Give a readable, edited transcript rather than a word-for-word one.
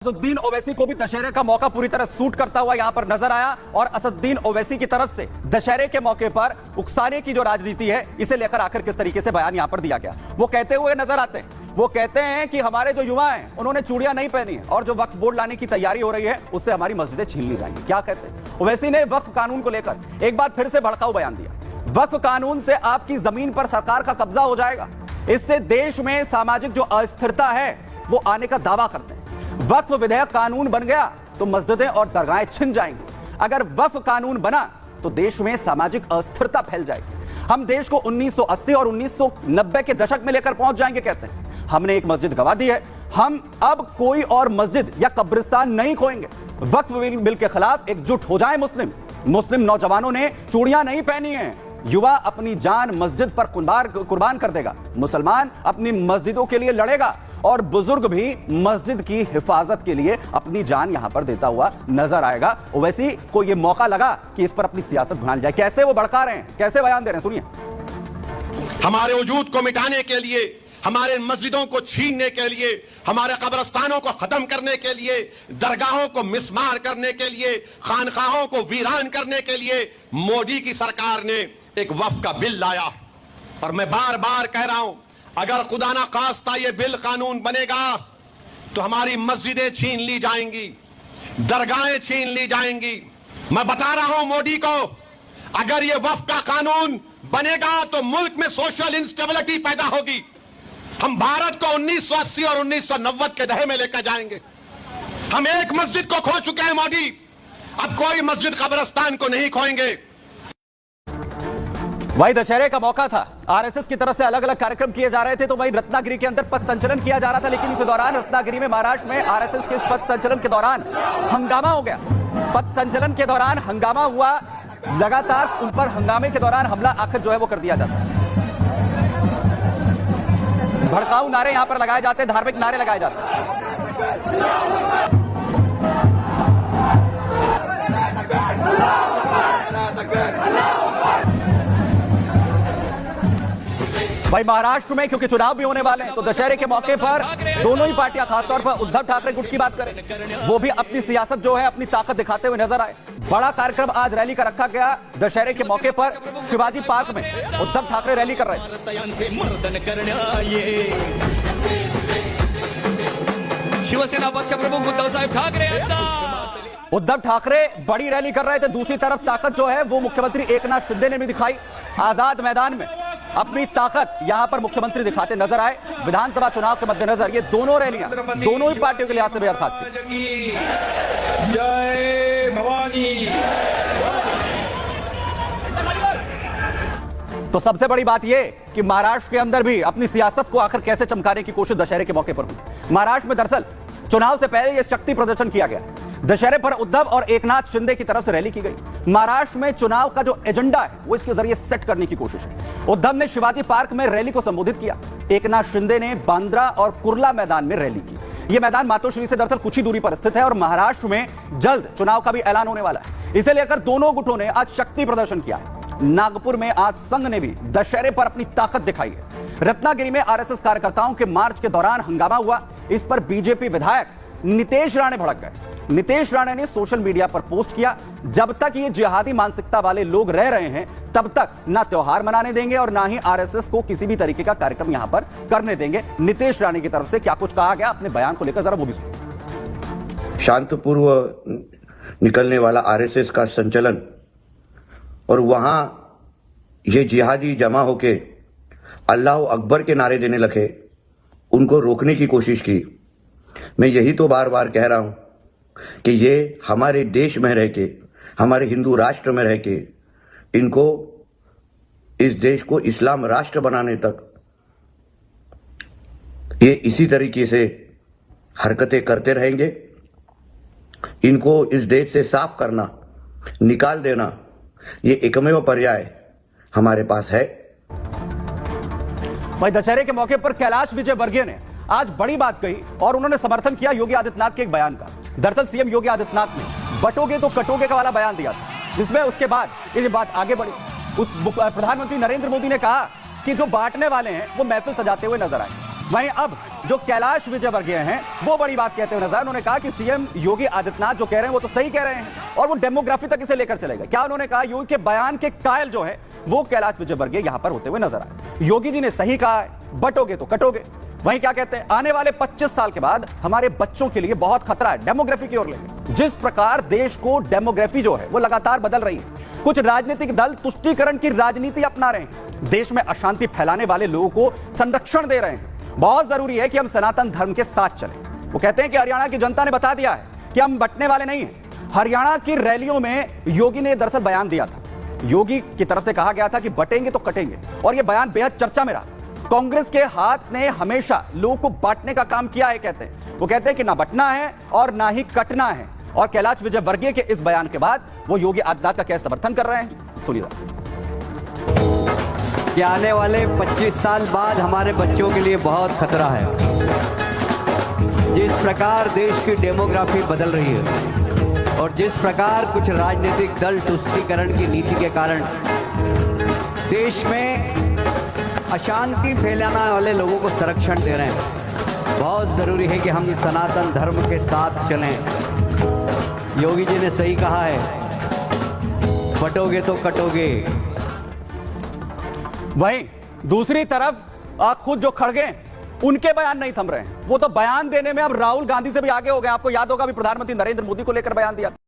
असदुद्दीन ओवैसी को भी दशहरे का मौका पूरी तरह सूट करता हुआ यहां पर नजर आया और असदुद्दीन ओवैसी की तरफ से दशहरे के मौके पर उकसाने की जो राजनीति है इसे लेकर आखिर किस तरीके से बयान यहां पर दिया गया। वो कहते हुए नजर आते हैं, वो कहते हैं कि हमारे जो युवा हैं उन्होंने चूड़ियां नहीं पहनी है और जो वक्फ बोर्ड लाने की तैयारी हो रही है उससे हमारी मस्जिदें छीन ली जाएंगी। क्या कहते हैं? ओवैसी ने वक्फ कानून को लेकर एक बार फिर से भड़काऊ बयान दिया। वक्फ कानून से आपकी जमीन पर सरकार का कब्जा हो जाएगा, इससे देश में सामाजिक जो अस्थिरता है वो आने का दावा करते हैं। वक्फ विधेयक कानून बन गया तो मस्जिदें और दरगाहें छिन जाएंगी। अगर वक्फ कानून बना तो देश में सामाजिक अस्थिरता फैल जाएगी। हम देश को 1980 और 1990 के दशक में लेकर पहुंच जाएंगे। कहते हैं हमने एक मस्जिद गवा दी है, हम अब कोई और मस्जिद या कब्रिस्तान नहीं खोएंगे। वक्फ बिल के खिलाफ एकजुट हो जाए मुस्लिम नौजवानों ने चूड़ियां नहीं पहनी है, युवा अपनी जान मस्जिद पर कुर्बान कर देगा, मुसलमान अपनी मस्जिदों के लिए लड़ेगा और बुजुर्ग भी मस्जिद की हिफाजत के लिए अपनी जान यहां पर देता हुआ नजर आएगा। ओवैसी को यह मौका लगा कि इस पर अपनी सियासत बना जाए। कैसे वो भड़का रहे हैं, कैसे बयान दे रहे हैं, सुनिए। हमारे वजूद को मिटाने के लिए, हमारे मस्जिदों को छीनने के लिए, हमारे कब्रिस्तानों को खत्म करने के लिए, दरगाहों को मिसमार करने के लिए, खानकाहों को वीरान करने के लिए मोदी की सरकार ने एक वक्फ का बिल लाया। और मैं बार बार कह रहा हूं, अगर खुदा ना खास्ता ये बिल कानून बनेगा तो हमारी मस्जिदें छीन ली जाएंगी, दरगाहें छीन ली जाएंगी। मैं बता रहा हूं मोदी को, अगर ये वक्फ का कानून बनेगा तो मुल्क में सोशल इंस्टेबिलिटी पैदा होगी। हम भारत को 1980 और 1990 के दहे में लेकर जाएंगे। हम एक मस्जिद को खो चुके हैं मोदी, अब कोई मस्जिद कब्रिस्तान को नहीं खोएंगे। वही दशहरे का मौका था, आरएसएस की तरफ से अलग अलग कार्यक्रम किए जा रहे थे, तो वही रत्नागिरी के अंदर पथ संचलन किया जा रहा था। लेकिन इस दौरान रत्नागिरी में, महाराष्ट्र में आरएसएस के इस पथ संचलन के दौरान हंगामा हो गया। पथ संचलन के दौरान हंगामा हुआ, लगातार उन पर हंगामे के दौरान हमला आखिर जो है वो कर दिया जाता है। भड़काऊ नारे यहां पर लगाए जाते हैं, धार्मिक नारे लगाए जाते हैं। भाई महाराष्ट्र में क्योंकि चुनाव भी होने वाले हैं तो दशहरे के मौके पर दोनों ही पार्टियां, खासतौर पर उद्धव ठाकरे गुट की बात करें, वो भी अपनी सियासत जो है अपनी ताकत दिखाते हुए नजर आए। बड़ा कार्यक्रम आज रैली का रखा गया दशहरे के मौके पर शिवाजी पार्क में। उद्धव ठाकरे रैली कर रहे थे। शिवसेना पक्ष प्रमुख उद्धव साहेब ठाकरे, उद्धव ठाकरे बड़ी रैली कर रहे थे। दूसरी तरफ ताकत जो है वो मुख्यमंत्री एकनाथ शिंदे ने भी दिखाई। आजाद मैदान में अपनी ताकत यहां पर मुख्यमंत्री दिखाते नजर आए। विधानसभा चुनाव के मद्देनजर ये दोनों रैलियां दोनों ही पार्टियों के लिहाज से बेहद खास थी। जय भवानी। तो सबसे बड़ी बात यह कि महाराष्ट्र के अंदर भी अपनी सियासत को आखिर कैसे चमकाने की कोशिश दशहरे के मौके पर हुई। महाराष्ट्र में दरअसल चुनाव से पहले यह शक्ति प्रदर्शन किया गया। दशहरे पर उद्धव और एकनाथ शिंदे की तरफ से रैली की गई। महाराष्ट्र में चुनाव का जो एजेंडा है वो इसके जरिए सेट करने की कोशिश है। उद्धव ने शिवाजी पार्क में रैली को संबोधित किया, एकनाथ शिंदे ने बांद्रा और कुर्ला मैदान में रैली की। यह मैदान मातोश्री से दरअसल कुछ ही दूरी पर स्थित है और महाराष्ट्र में जल्द चुनाव का भी ऐलान होने वाला है। इसे लेकर दोनों गुटों ने आज शक्ति प्रदर्शन किया है। नागपुर में आज संघ ने भी दशहरे पर अपनी ताकत दिखाई है। रत्नागिरी में आरएसएस कार्यकर्ताओं के मार्च के दौरान हंगामा हुआ। इस पर बीजेपी विधायक नितेश राणे भड़क गए। नितेश राणे ने सोशल मीडिया पर पोस्ट किया, जब तक ये जिहादी मानसिकता वाले लोग रह रहे हैं तब तक ना त्योहार मनाने देंगे और ना ही आरएसएस को किसी भी तरीके का कार्यक्रम यहां पर करने देंगे। नितेश राणे की तरफ से क्या कुछ कहा गया, अपने बयान को लेकर जरा वो भी सुनिए। शांतिपूर्व निकलने वाला आरएसएस का संचलन और वहां ये जिहादी जमा होके अल्लाह अकबर के नारे देने लगे, उनको रोकने की कोशिश की। मैं यही तो बार बार कह रहा हूं कि ये हमारे देश में रह के, हमारे हिंदू राष्ट्र में रह के, इनको इस देश को इस्लाम राष्ट्र बनाने तक ये इसी तरीके से हरकतें करते रहेंगे। इनको इस देश से साफ करना, निकाल देना, ये एकमेव पर्याय हमारे पास है। भाई दशहरे के मौके पर कैलाश विजयवर्गीय ने आज बड़ी बात कही और उन्होंने समर्थन किया योगी आदित्यनाथ के एक बयान का। दरअसल सीएम योगी आदित्यनाथ ने बटोगे तो कटोगे का वाला बयान दिया था, जिसमें उसके बाद ये बात आगे बढ़ी। प्रधानमंत्री नरेंद्र मोदी ने कहा कि जो बांटने वाले हैं वो महफिल सजाते हुए नजर आए। वहीं अब जो कैलाश विजयवर्गीय हैं वो बड़ी बात कहते हुए नजर। उन्होंने कहा कि सीएम योगी आदित्यनाथ जो कह रहे हैं वो तो सही कह रहे हैं और वो डेमोग्राफी तक इसे लेकर चलेगा। क्या उन्होंने कहा? योगी के बयान के कायल जो है वो कैलाश विजयवर्गीय यहां पर होते हुए नजर आए। योगी जी ने सही कहा है, बटोगे तो कटोगे। वहीं क्या कहते हैं? आने वाले 25 साल के बाद हमारे बच्चों के लिए बहुत खतरा है, डेमोग्राफी की ओर लेंगे। जिस प्रकार देश को डेमोग्राफी जो है वो लगातार बदल रही है, कुछ राजनीतिक दल तुष्टीकरण की राजनीति अपना रहे हैं, देश में अशांति फैलाने वाले लोगों को संरक्षण दे रहे हैं। बहुत जरूरी है कि हम सनातन धर्म के साथ चलें। वो कहते हैं कि हरियाणा की जनता ने बता दिया है कि हम बंटने वाले नहीं हैं। हरियाणा की रैलियों में योगी ने दरअसल बयान दिया था। योगी की तरफ से कहा गया था कि बटेंगे तो कटेंगे, और यह बयान बेहद चर्चा में रहा। कांग्रेस के हाथ ने हमेशा लोगों को बांटने का काम किया है, कहते हैं। वो कहते हैं कि ना बंटना है और ना ही कटना है। और कैलाश विजयवर्गीय के इस बयान के बाद वो योगी आदित्यनाथ का क्या समर्थन कर रहे हैं, सुनिए। कि आने वाले 25 साल बाद हमारे बच्चों के लिए बहुत खतरा है। जिस प्रकार देश की डेमोग्राफी बदल रही है और जिस प्रकार कुछ राजनीतिक दल तुष्टीकरण की नीति के कारण देश में अशांति फैलाने वाले लोगों को संरक्षण दे रहे हैं, बहुत जरूरी है कि हम सनातन धर्म के साथ चलें। योगी जी ने सही कहा है, बटोगे तो कटोगे। वहीं दूसरी तरफ खुद जो खड़गे उनके बयान नहीं थम रहे हैं। वो तो बयान देने में अब राहुल गांधी से भी आगे हो गए। आपको याद होगा अभी प्रधानमंत्री नरेंद्र मोदी को लेकर बयान दिया।